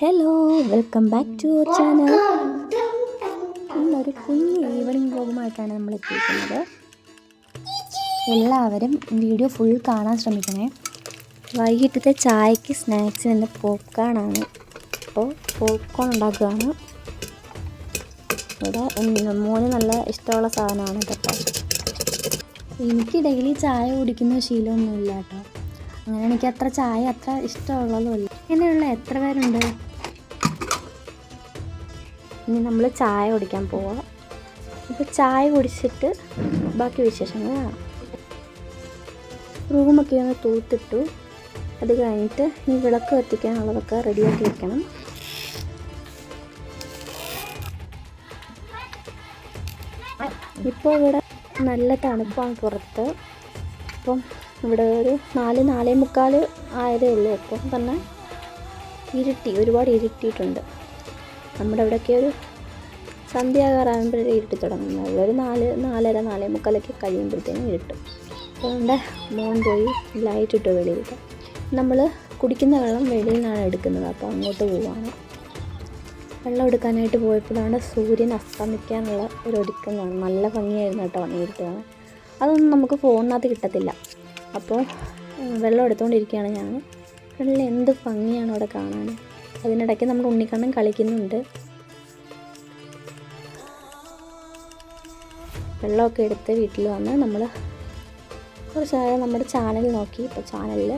Hello, welcome back to our channel. ഇന്നൊരു കുഞ്ഞ് evening വ്ലോഗുമായിട്ടാണ് നമ്മൾ എത്തിയിരിക്കുന്നത്. എല്ലാവരും വീഡിയോ ഫുൾ കാണാൻ ശ്രമിക്കണേ. വൈകിട്ടത്തെ ചായക്ക് സ്നാക്സിന് എൻ്റെ പോപ്കോണാണ്. അപ്പോൾ പോപ്കോൺ ഉണ്ടാക്കുകയാണ്. ഇവിടെ മോന് നല്ല ഇഷ്ടമുള്ള സാധനമാണ് കേട്ടോ. എനിക്ക് ഡെയിലി ചായ കുടിക്കുന്ന ശീലമൊന്നുമില്ല കേട്ടോ. അങ്ങനെ എനിക്ക് ചായ അത്ര ഇഷ്ടമുള്ളതുമല്ല. ഇങ്ങനെയുള്ള എത്ര പേരുണ്ട്? ഇനി നമ്മൾ ചായ കുടിക്കാൻ പോവാം. അപ്പോൾ ചായ കുടിച്ചിട്ട് ബാക്കി വിശേഷങ്ങൾ കാണാം. റൂമൊക്കെ ഒന്ന് തൂത്തിട്ടു. അത് കഴിഞ്ഞിട്ട് ഈ വിളക്ക് കത്തിക്കാനുള്ളതൊക്കെ റെഡിയാക്കി വെക്കണം. ഇപ്പോൾ ഇവിടെ നല്ല തണുപ്പാണ് പുറത്ത്. അപ്പം ഇവിടെ ഒരു 4-4:45 ആയതേ ഉള്ളൂ. അപ്പം തന്നെ ഒരുപാട് ഇരുട്ടിയിട്ടുണ്ട്. നമ്മുടെ ഇവിടെയൊക്കെ ഒരു സന്ധ്യാകാറാകുമ്പോഴേ ഇരുട്ടി തുടങ്ങുന്നത്. ഒരു 4-4:30 കഴിയുമ്പോഴത്തേനും ഇരുട്ടും. അതുകൊണ്ട് മോൻ പോയി ലൈറ്റ് ഇട്ട് വെളിയിലിട്ട്. നമ്മൾ കുടിക്കുന്ന വെള്ളം വെളിയിൽ നിന്നാണ് എടുക്കുന്നത്. അപ്പോൾ അങ്ങോട്ട് പോവാണ്. വെള്ളം എടുക്കാനായിട്ട് പോയപ്പോഴാണ് സൂര്യൻ അസ്തമിക്കാനുള്ള ഒരു ഒരുക്കം കാണും. നല്ല ഭംഗിയായിരുന്നു കേട്ടോ നേരിട്ട് കാണാൻ. അതൊന്നും നമുക്ക് ഫോണിനകത്ത് കിട്ടത്തില്ല. അപ്പോൾ വെള്ളം എടുത്തുകൊണ്ടിരിക്കുകയാണ് ഞാൻ. കണ്ടില്ല എന്ത് ഭംഗിയാണ് അവിടെ കാണാൻ. അതിനിടയ്ക്ക് നമ്മുടെ ഉണ്ണിക്കണ്ണൻ കളിക്കുന്നുണ്ട്. വെള്ളമൊക്കെ എടുത്ത് വീട്ടിൽ വന്ന് നമ്മൾ കുറച്ച് നേരം നമ്മുടെ ചാനൽ നോക്കി. ഇപ്പോൾ ചാനലിൽ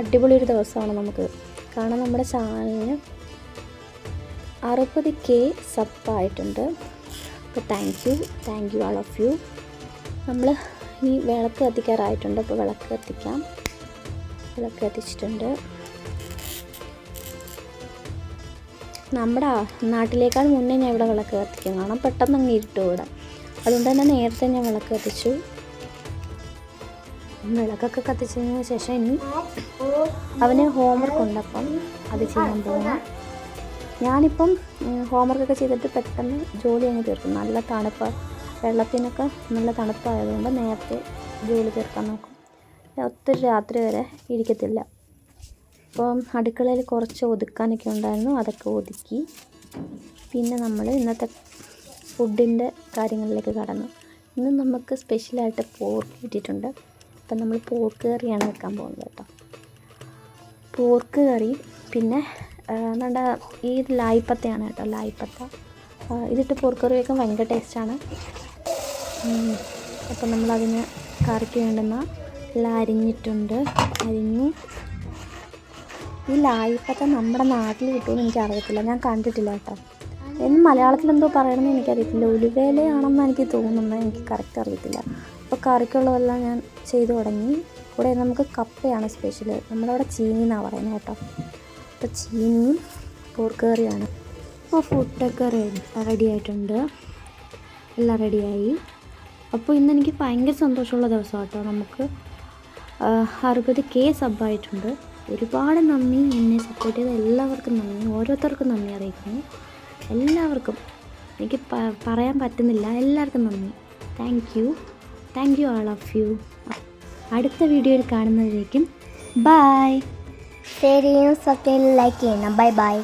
അടിപൊളി ഒരു ദിവസമാണ് നമുക്ക് കാരണം നമ്മുടെ ചാനലിന് 60K സബ്ബായിട്ടുണ്ട്. അപ്പോൾ thank you all of you. നമ്മൾ ഈ വിളക്ക് കത്തിക്കാറായിട്ടുണ്ട്. അപ്പോൾ വിളക്ക് കത്തിക്കാം. വിളക്ക് കത്തിച്ചിട്ടുണ്ട്. നമ്മുടെ നാട്ടിലേക്കാൾ മുന്നേ ഞാൻ ഇവിടെ വിളക്ക് കത്തിക്കും. കാരണം പെട്ടെന്ന് അങ്ങ് ഇരുട്ടും ഇവിടെ. അതുകൊണ്ട് തന്നെ നേരത്തെ ഞാൻ വിളക്ക് കത്തിച്ചു. വിളക്കൊക്കെ കത്തിച്ചതിന് ശേഷം ഇനി അവന് ഹോംവർക്ക് ഉണ്ട്. അപ്പം അത് ചെയ്യാൻ പോകണം. ഞാനിപ്പം ഹോംവർക്കൊക്കെ ചെയ്തിട്ട് പെട്ടെന്ന് ജോലി അങ്ങ് തീർക്കും. നല്ല തണുപ്പ്, വെള്ളത്തിനൊക്കെ നല്ല തണുപ്പായതുകൊണ്ട് നേരത്തെ ജോലി തീർക്കാൻ നോക്കും. ഒത്തിരി രാത്രി വരെ ഇരിക്കത്തില്ല. അപ്പം അടുക്കളയിൽ കുറച്ച് ഒതുക്കാനൊക്കെ ഉണ്ടായിരുന്നു. അതൊക്കെ ഒതുക്കി. പിന്നെ നമ്മൾ ഇന്നത്തെ ഫുഡിൻ്റെ കാര്യങ്ങളിലേക്ക് കടന്നു. ഇന്ന് നമുക്ക് സ്പെഷ്യലായിട്ട് പോർക്ക് കിട്ടിയിട്ടുണ്ട്. അപ്പം നമ്മൾ പോർക്ക് കറിയാണ് വെക്കാൻ പോകുന്നത് കേട്ടോ. പോർക്ക് കറി പിന്നെ നമ്മുടെ ഈ ലായിപ്പത്തയാണ് കേട്ടോ. ലായിപ്പത്ത ഇതിട്ട് പോർക്ക് കറി വെക്കാൻ ഭയങ്കര ടേസ്റ്റാണ്. അപ്പം നമ്മളതിന് കറിക്ക് വേണ്ടുന്ന എല്ലാം അരിഞ്ഞിട്ടുണ്ട്. ഈ ലായിപ്പത്ത നമ്മുടെ നാട്ടിൽ കിട്ടുമെന്ന് എനിക്കറിയത്തില്ല. ഞാൻ കണ്ടിട്ടില്ല കേട്ടോ. മലയാളത്തിൽ എന്തോ പറയണമെന്ന് എനിക്കറിയത്തില്ല. ഉലുവേലയാണെന്ന് എനിക്ക് തോന്നുന്നത്. എനിക്ക് കറക്റ്റ് അറിയത്തില്ല. അപ്പോൾ കറിക്കുള്ളതെല്ലാം ഞാൻ ചെയ്തു തുടങ്ങി. കൂടെ നമുക്ക് കപ്പയാണ് സ്പെഷ്യൽ. നമ്മളവിടെ ചീനി എന്നാണ് പറയുന്നത് കേട്ടോ. അപ്പോൾ ചീനിയും പോർക്ക് കറിയാണ്. അപ്പോൾ ഫുഡൊക്കെ റെഡി ആയിട്ടുണ്ട്. എല്ലാം റെഡിയായി. അപ്പോൾ ഇന്ന് എനിക്ക് ഭയങ്കര സന്തോഷമുള്ള ദിവസമാണ് കേട്ടോ. നമുക്ക് 60K സബ്ബായിട്ടുണ്ട്. ഒരുപാട് നന്ദി. എന്നെ സപ്പോർട്ട് ചെയ്ത എല്ലാവർക്കും നന്ദി. ഓരോരുത്തർക്കും നന്ദി അറിയിക്കുന്നു. എല്ലാവർക്കും എനിക്ക് പറയാൻ പറ്റുന്നില്ല. എല്ലാവർക്കും നന്ദി. Thank you all of you. അടുത്ത വീഡിയോയിൽ കാണുന്നതിലേക്കും ബൈ. ഷെയർ ചെയ്യണം, സബ്സ്ക്രൈബ്, ലൈക്ക് ചെയ്യണം. ബൈ.